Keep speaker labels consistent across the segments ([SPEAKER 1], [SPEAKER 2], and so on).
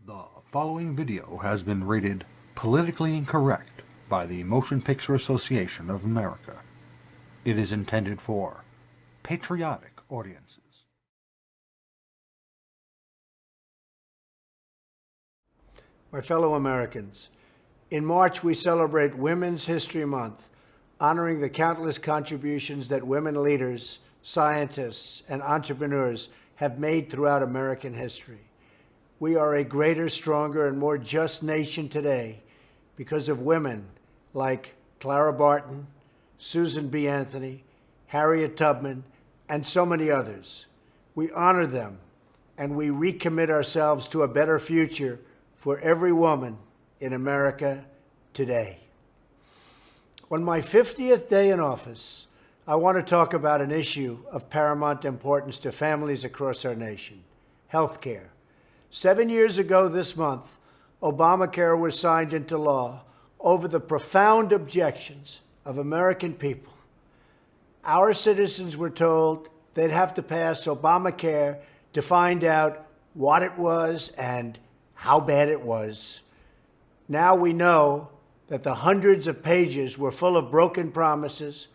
[SPEAKER 1] The following video has been rated politically incorrect by the Motion Picture Association of America. It is intended for patriotic audiences.
[SPEAKER 2] My fellow Americans, in March we celebrate Women's History Month, honoring the countless contributions that women leaders, scientists, and entrepreneurs have made throughout American history. We are a greater, stronger, and more just nation today because of women like Clara Barton, Susan B. Anthony, Harriet Tubman, and so many others. We honor them, and we recommit ourselves to a better future for every woman in America today. On my 50th day in office, I want to talk about an issue of paramount importance to families across our nation: health care. 7 years ago this month, Obamacare was signed into law over the profound objections of American people. Our citizens were told they'd have to pass Obamacare to find out what it was and how bad it was. Now we know that the hundreds of pages were full of broken promises.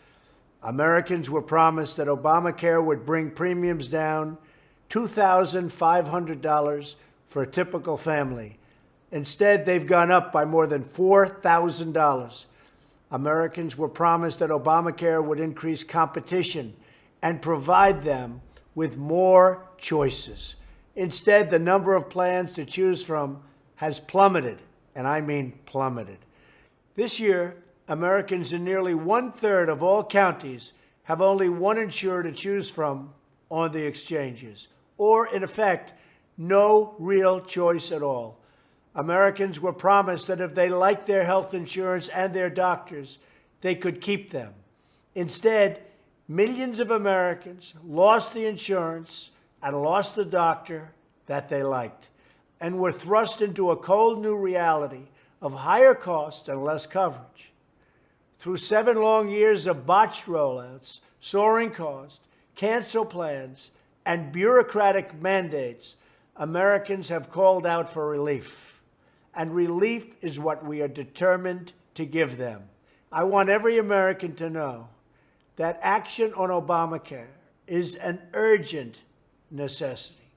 [SPEAKER 2] Americans were promised that Obamacare would bring premiums down $2,500 for a typical family. Instead, they've gone up by more than $4,000. Americans were promised that Obamacare would increase competition and provide them with more choices. Instead, the number of plans to choose from has plummeted, and I mean plummeted. This year, Americans in nearly 1/3 of all counties have only one insurer to choose from on the exchanges, or in effect, no real choice at all. Americans were promised that if they liked their health insurance and their doctors, they could keep them. Instead, millions of Americans lost the insurance and lost the doctor that they liked, and were thrust into a cold new reality of higher costs and less coverage. Through 7 long years of botched rollouts, soaring costs, canceled plans, and bureaucratic mandates, Americans have called out for relief. And relief is what we are determined to give them. I want every American to know that action on Obamacare is an urgent necessity.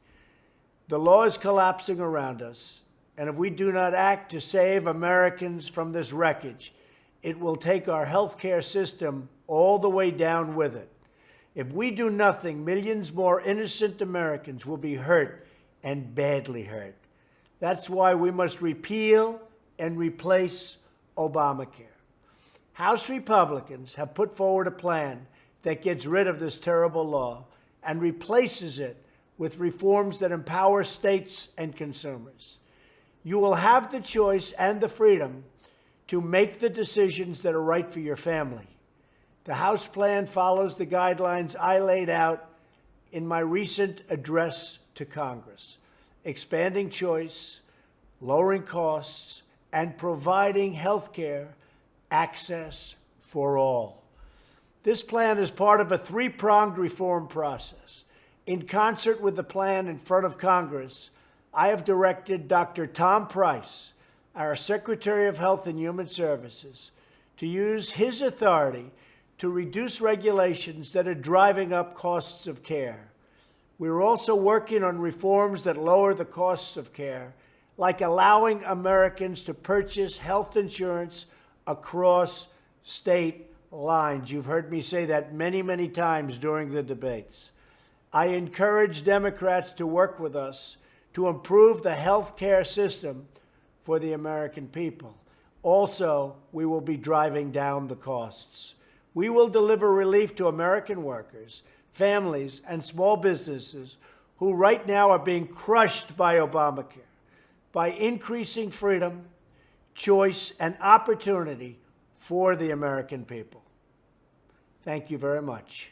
[SPEAKER 2] The law is collapsing around us, and if we do not act to save Americans from this wreckage, it will take our health care system all the way down with it. If we do nothing, millions more innocent Americans will be hurt and badly hurt. That's why we must repeal and replace Obamacare. House Republicans have put forward a plan that gets rid of this terrible law and replaces it with reforms that empower states and consumers. You will have the choice and the freedom to make the decisions that are right for your family. The House plan follows the guidelines I laid out in my recent address to Congress: expanding choice, lowering costs, and providing health care access for all. This plan is part of a 3-pronged reform process. In concert with the plan in front of Congress, I have directed Dr. Tom Price, our Secretary of Health and Human Services, to use his authority to reduce regulations that are driving up costs of care. We're also working on reforms that lower the costs of care, like allowing Americans to purchase health insurance across state lines. You've heard me say that many, many times during the debates. I encourage Democrats to work with us to improve the health care system for the American people. Also, we will be driving down the costs. We will deliver relief to American workers, families, and small businesses who right now are being crushed by Obamacare by increasing freedom, choice, and opportunity for the American people. Thank you very much.